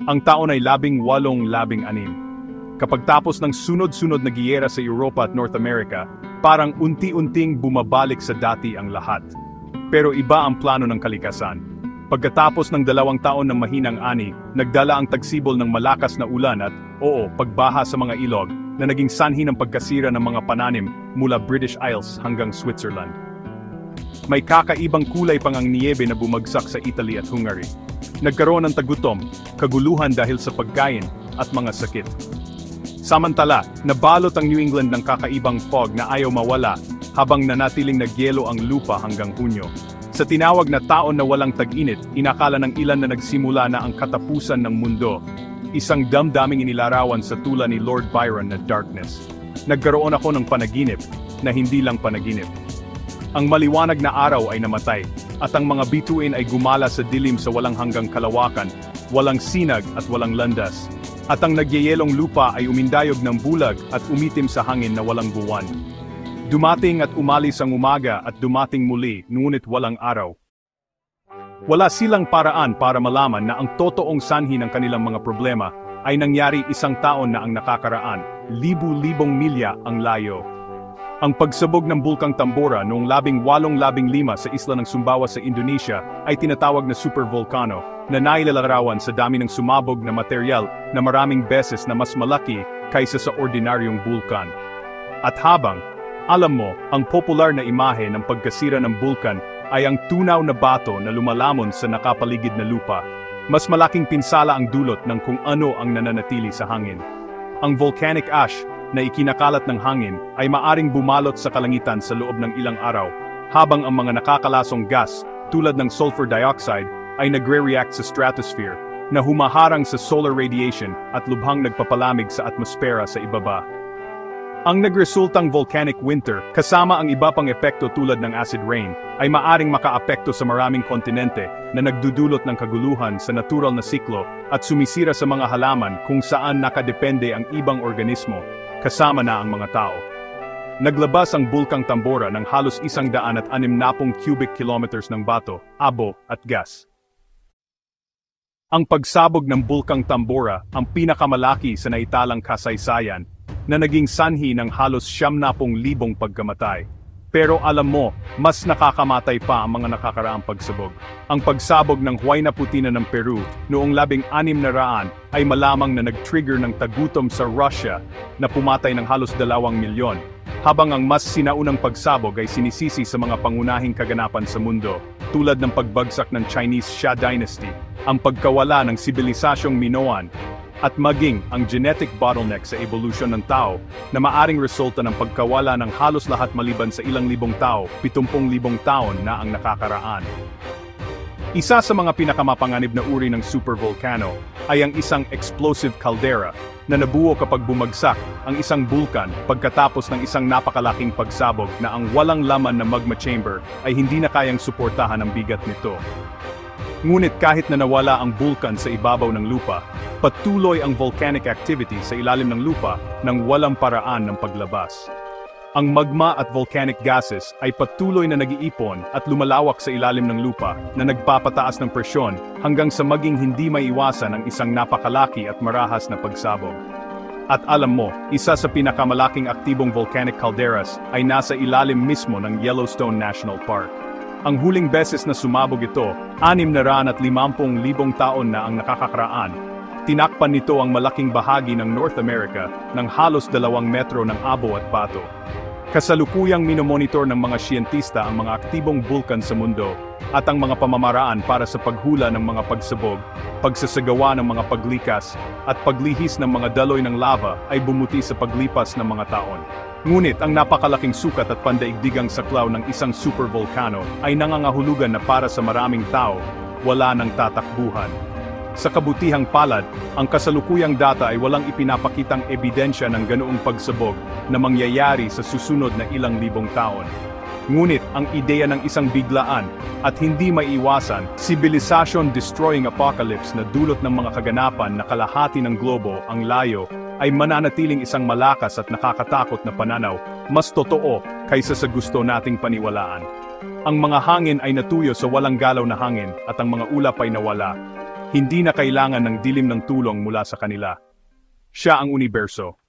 Ang taon ay 1816. Kapag tapos ng sunod-sunod na giyera sa Europa at North America, parang unti-unting bumabalik sa dati ang lahat. Pero iba ang plano ng kalikasan. Pagkatapos ng 2 taon ng mahinang ani, nagdala ang tagsibol ng malakas na ulan at, pagbaha sa mga ilog, na naging sanhi ng pagkasira ng mga pananim mula British Isles hanggang Switzerland. May kakaibang kulay pang ang niyebe na bumagsak sa Italy at Hungary. Nagkaroon ng tagutom, kaguluhan dahil sa pagkain, at mga sakit. Samantala, nabalot ang New England ng kakaibang fog na ayaw mawala habang nanatiling nagyelo ang lupa hanggang Hunyo. Sa tinawag na taon na walang tag-init, inakala ng ilan na nagsimula na ang katapusan ng mundo. Isang damdaming inilarawan sa tula ni Lord Byron na darkness. Nagkaroon ako ng panaginip, na hindi lang panaginip. Ang maliwanag na araw ay namatay, at ang mga bituin ay gumala sa dilim sa walang hanggang kalawakan, walang sinag at walang landas. At ang nagyayelong lupa ay umindayog ng bulag at umitim sa hangin na walang buwan. Dumating at umalis ang umaga at dumating muli, ngunit walang araw. Wala silang paraan para malaman na ang totoong sanhi ng kanilang mga problema ay nangyari 1 taon na ang nakakaraan, libu-libong milya ang layo. Ang pagsabog ng Bulkang Tambora noong 1815 sa isla ng Sumbawa sa Indonesia ay tinatawag na supervolcano na nailalarawan sa dami ng sumabog na materyal na maraming beses na mas malaki kaysa sa ordinaryong bulkan. At habang, alam mo, ang popular na imahe ng pagkasira ng bulkan ay ang tunaw na bato na lumalamon sa nakapaligid na lupa. Mas malaking pinsala ang dulot ng kung ano ang nananatili sa hangin. Ang volcanic ash na ikinakalat ng hangin ay maaring bumalot sa kalangitan sa loob ng ilang araw, habang ang mga nakakalasong gas, tulad ng sulfur dioxide, ay nagre-react sa stratosphere, na humaharang sa solar radiation at lubhang nagpapalamig sa atmosfera sa ibaba. Ang nagresultang volcanic winter, kasama ang iba pang epekto tulad ng acid rain, ay maaring makaapekto sa maraming kontinente na nagdudulot ng kaguluhan sa natural na siklo at sumisira sa mga halaman kung saan nakadepende ang ibang organismo, kasama na ang mga tao. Naglabas ang Bulkang Tambora ng halos 160 cubic kilometers ng bato, abo at gas. Ang pagsabog ng Bulkang Tambora ang pinakamalaki sa naitalang kasaysayan, na naging sanhi ng halos 70,000 pagkamatay. Pero alam mo, mas nakakamatay pa ang mga nakakaraang pagsabog. Ang pagsabog ng Huayna Putina ng Peru noong 1600 ay malamang na nag-trigger ng tagutom sa Russia na pumatay ng halos 2 milyon, habang ang mas sinaunang pagsabog ay sinisisi sa mga pangunahing kaganapan sa mundo, tulad ng pagbagsak ng Chinese Xia Dynasty, ang pagkawala ng sibilisasyong Minoan, at maging ang genetic bottleneck sa evolution ng tao na maaring resulta ng pagkawala ng halos lahat maliban sa ilang libong tao, 70,000 taon na ang nakakaraan. Isa sa mga pinakamapanganib na uri ng supervolcano ay ang isang explosive caldera na nabuo kapag bumagsak ang isang bulkan pagkatapos ng isang napakalaking pagsabog na ang walang laman na magma chamber ay hindi na kayang suportahan ang bigat nito. Ngunit kahit na nawala ang bulkan sa ibabaw ng lupa, patuloy ang volcanic activity sa ilalim ng lupa nang walang paraan ng paglabas. Ang magma at volcanic gases ay patuloy na nag-iipon at lumalawak sa ilalim ng lupa na nagpapataas ng presyon hanggang sa maging hindi maiwasan ang isang napakalaki at marahas na pagsabog. At alam mo, isa sa pinakamalaking aktibong volcanic calderas ay nasa ilalim mismo ng Yellowstone National Park. Ang huling beses na sumabog ito, 650,000 taon na ang nakakakaraan. Tinakpan nito ang malaking bahagi ng North America ng halos 2 metro ng abo at bato. Kasalukuyang minomonitor ng mga siyentista ang mga aktibong bulkan sa mundo at ang mga pamamaraan para sa paghula ng mga pagsabog, pagsasagawa ng mga paglikas, at paglihis ng mga daloy ng lava ay bumuti sa paglipas ng mga taon. Ngunit ang napakalaking sukat at pandaigdigang saklaw ng isang supervolcano ay nangangahulugan na para sa maraming tao, wala nang tatakbuhan. Sa kabutihang palad, ang kasalukuyang data ay walang ipinapakitang ebidensya ng ganoong pagsabog na mangyayari sa susunod na ilang libong taon. Ngunit ang ideya ng isang biglaan at hindi maiiwasan, civilization-destroying apocalypse na dulot ng mga kaganapan na kalahati ng globo ang layo ay mananatiling isang malakas at nakakatakot na pananaw, mas totoo kaysa sa gusto nating paniwalaan. Ang mga hangin ay natuyo sa walang galaw na hangin at ang mga ulap ay nawala. Hindi na kailangan ng dilim ng tulong mula sa kanila. Siya ang universo.